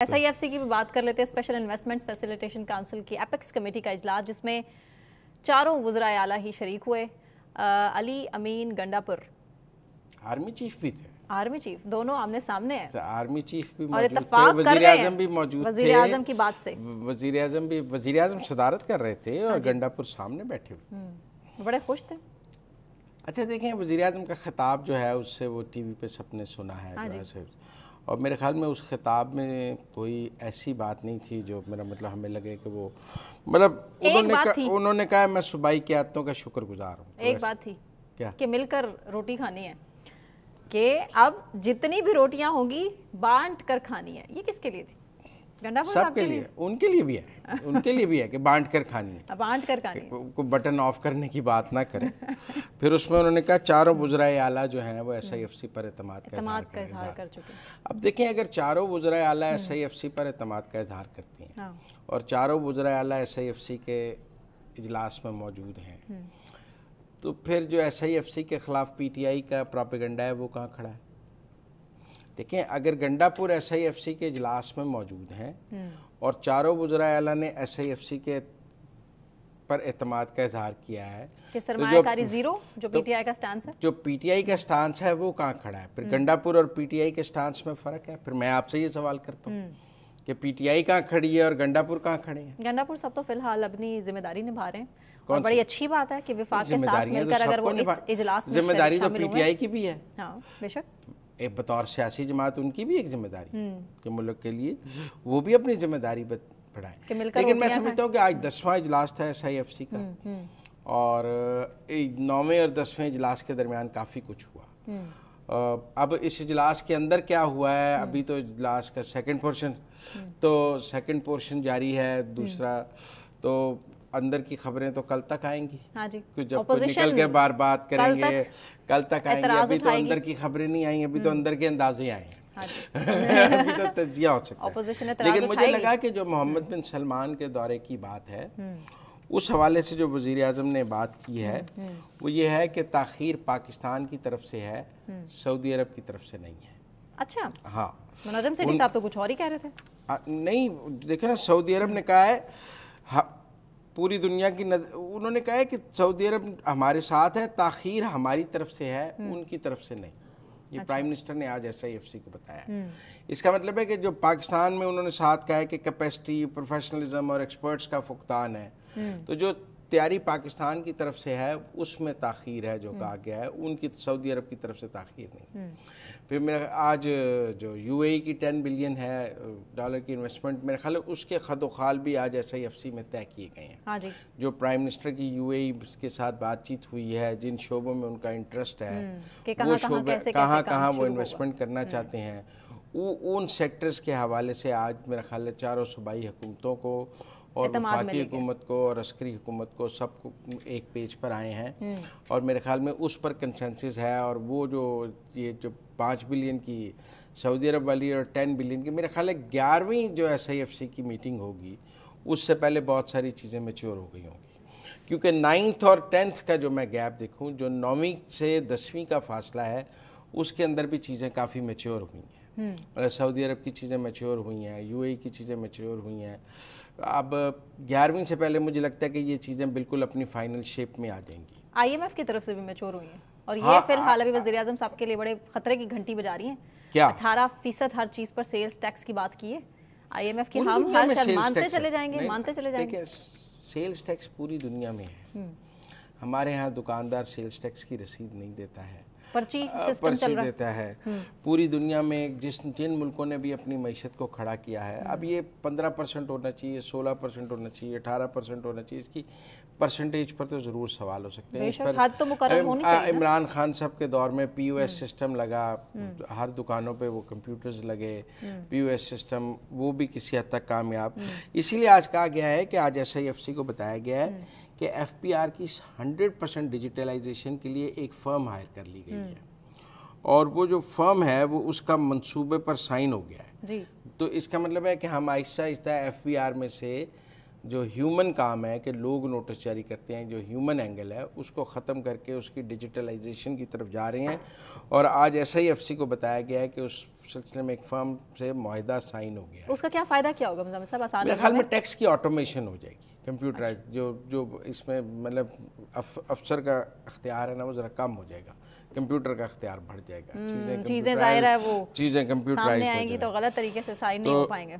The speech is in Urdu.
SIFC کی بھی بات کر لیتے ہیں. اسپیشل انویسٹمنٹ فیسیلیٹیشن کونسل کی ایپیکس کمیٹی کا اجلاس جس میں چاروں وزرائے اعلیٰ ہی شریک ہوئے. علی امین گنڈاپور آرمی چیف بھی تھے, آرمی چیف دونوں آمنے سامنے ہیں, آرمی چیف بھی اور موجود اتفاق تھے, کر وزیر رہے ہیں اعظم بھی موجود تھے, وزیر اعظم کی بات سے. وزیر اعظم صدارت کر رہے تھے اور گنڈاپور سامنے بیٹھے ہوئے, بڑے خوش تھے. اچھا دیکھیں, وزیر اعظم کا خطاب جو ہے اس سے وہ ٹی وی پہ سب نے سنا ہے, اور میرے خیال میں اس خطاب میں کوئی ایسی بات نہیں تھی جو میرا مطلب ہمیں لگے کہ وہ مطلب انہوں نے کہا میں صوبائی قیادتوں کا شکر گزار ہوں. ایک بات تھی کیا کہ مل کر روٹی کھانی ہے, کہ اب جتنی بھی روٹیاں ہوں گی بانٹ کر کھانی ہے. یہ کس کے لیے تھی؟ سب کے لیے, ان کے لیے بھی ہے, ان کے لیے بھی ہے کہ بانٹ کر کھانی ہے, بانٹ کر کھانی ہے, کوئی بٹن آف کرنے کی بات نہ کریں. پھر اس میں انہوں نے کہا چاروں وزرائے اعلیٰ جو ہیں وہ SIFC پر اعتماد کا اظہار کر چکے. اب دیکھیں, اگر چاروں وزرائے اعلیٰ SIFC پر اعتماد کا اظہار کرتی ہیں اور چاروں وزرائے اعلیٰ SIFC کے اجلاس میں موجود ہیں, تو پھر جو SIFC کے خلاف PTI کا پروپیگنڈا ہے وہ کہاں کھڑا ہے؟ دیکھیں, اگر گنڈاپور SIFC کے اجلاس میں موجود ہیں اور چاروں وزرائے اعلیٰ نے SIFC کے پر اعتماد کا اظہار کیا ہے کہ سرمایہ کاری زیرو, جو PTI کا سٹانس ہے, جو PTI کا سٹانس ہے وہ کہاں کھڑا ہے؟ پھر گنڈاپور اور PTI کے سٹانس میں فرق ہے. پھر میں آپ سے یہ سوال کرتا ہوں کہ PTI کہاں کھڑی ہے اور گنڈاپور کہاں کھڑے ہیں؟ گنڈاپور سب تو فی الحال اپنی ذمہ داری نبھا رہے ہیں, اور بڑی اچھی بات ہے کہ وفاق کے ساتھ مل کر اگر وہ اس اجلاس میں ذمہ داری تو PTI کی بھی ہے. ہاں بے شک, ایک بطور سیاسی جماعت ان کی بھی ایک ذمہ داری کہ ملک کے لیے وہ بھی اپنی ذمہ داری بڑھائیں. لیکن میں سمجھتا ہوں کہ آج 10واں اجلاس تھا SIFC کا, اور 9ویں اور 10ویں اجلاس کے درمیان کافی کچھ ہوا. اب اس اجلاس کے اندر کیا ہوا ہے, ابھی تو اجلاس کا سیکنڈ پورشن جاری ہے, دوسرا تو اندر کی خبریں تو کل تک آئیں گی, جب نکل کے بار بات کریں گے کل تک آئیں گے. ابھی تو اندر کی خبریں نہیں آئیں, ابھی تو اندر کے اندازے آئے ہیں, ابھی تو تجزیہ ہو سکتا ہے. لیکن مجھے لگا کہ جو محمد بن سلمان کے دورے کی بات ہے اس حوالے سے جو وزیر اعظم نے بات کی ہے وہ یہ ہے کہ تاخیر پاکستان کی طرف سے ہے, سعودی عرب کی طرف سے نہیں ہے. اچھا, ہاں, منظم سیٹھی صاحب تو کچھ اور ہی کہہ رہے تھے. نہیں دیکھیں نا, سعودی عرب نے کہا ہے پوری دنیا کی انہوں نے کہا ہے کہ سعودی عرب ہمارے ساتھ ہے, تاخیر ہماری طرف سے ہے, ان کی طرف سے نہیں. یہ پرائم منسٹر نے آج SIFC کو بتایا. اس کا مطلب ہے کہ جو پاکستان میں انہوں نے ساتھ کہا ہے کہ کیپیسٹی, پروفیشنلزم اور ایکسپرٹس کا فقدان ہے, تو جو تیاری پاکستان کی طرف سے ہے اس میں تاخیر ہے جو کہا گیا ہے, ان کی سعودی عرب کی طرف سے تاخیر نہیں. پھر میرا آج جو UAE کی $10 بلین ہے ڈالر کی انویسٹمنٹ, میرے خیال ہے اس کے خد و خال بھی آج SIFC میں طے کیے گئے ہیں. جو پرائم منسٹر کی UAE کے ساتھ بات چیت ہوئی ہے, جن شعبوں میں ان کا انٹرسٹ ہے, وہ شعبے کہاں وہ انویسٹمنٹ کرنا چاہتے ہیں, ان سیکٹرز کے حوالے سے آج میرا خیال ہے چاروں صوبائی حکومتوں کو اور وفاقی حکومت کو اور عسکری حکومت کو سب کو ایک پیج پر آئے ہیں, اور میرے خیال میں اس پر کنسنسس ہے. اور وہ جو 5 بلین کی سعودی عرب والی اور 10 بلین کی, میرے خیال ہے 11ویں جو SIFC کی میٹنگ ہوگی اس سے پہلے بہت ساری چیزیں میچور ہو گئی ہوں گی, کیونکہ 9th اور 10th کا جو میں گیپ دیکھوں, جو 9ویں سے 10ویں کا فاصلہ ہے اس کے اندر بھی چیزیں کافی میچور ہوئی ہیں. سعودی عرب کی چیزیں میچور ہوئی ہیں, UAE کی چیزیں میچور ہوئی ہیں. اب 11ویں سے پہلے مجھے لگتا ہے کہ یہ چیزیں بالکل اپنی فائنل شیپ میں آ جائیں گی. IMF کی طرف سے بھی میچور ہوئی ہیں, اور یہ فی الحال ابھی وزیر اعظم صاحب کے لیے بڑے خطرے کی گھنٹی بجا رہی ہیں. 18% ہر چیز پر سیلز ٹیکس کی بات کی ہے IMF کی. ہم ہر شہر مانتے چلے جائیں گے. سیلز ٹیکس پوری دنیا میں ہے, ہمارے ہاں دکاندار سیلز ٹیکس کی رسید نہیں دیتا ہے, پرچی دیتا ہے. پوری دنیا میں جن ملکوں نے بھی اپنی معیشت کو کھڑا کیا ہے, اب یہ 15% ہونا چاہیے, 16% ہونا چاہیے, 18% ہونا چاہیے, اس کی پرسنٹیج پر تو ضرور سوال ہو سکتے ہیں. اس پر عمران خان صاحب کے دور میں POS سسٹم لگا, ہر دکانوں پہ وہ کمپیوٹرز لگے, POS سسٹم وہ بھی کسی حد تک کامیاب. اسی لیے آج کہا گیا ہے کہ آج SIFC کو بتایا گیا ہے کہ FPR کی 100% ڈیجیٹلائزیشن کے لیے ایک فرم ہائر کر لی گئی ہے, اور وہ جو فرم ہے وہ اس کا منصوبے پر سائن ہو گیا ہے. تو اس کا مطلب ہے کہ ہم آہستہ آہستہ FPR میں سے جو ہیومن کام ہے کہ لوگ نوٹس جاری کرتے ہیں، جو ہیومن اینگل ہے اس کو ختم کر کے اس کی ڈیجیٹلائزیشن کی طرف جا رہے ہیں. اور آج SIFC کو بتایا گیا ہے کہ اس سلسلے میں ایک فرم سے معاہدہ سائن ہو گیا ہے. اس کا کیا فائدہ کیا ہوگا مزمل صاحب؟ آسان میرے خیال میں ٹیکس کی آٹومیشن ہو جائے گی، کمپیوٹرائز جو اس میں مطلب افسر کا اختیار ہے نا وہ ذرا کم ہو جائے گا، کمپیوٹر کا اختیار بڑھ جائے گا. چیزیں ظاہر ہے وہ چیزیں کمپیوٹرائز سامنے آئیں گی تو غلط طریقے سے سائن نہیں ہو پائیں گے.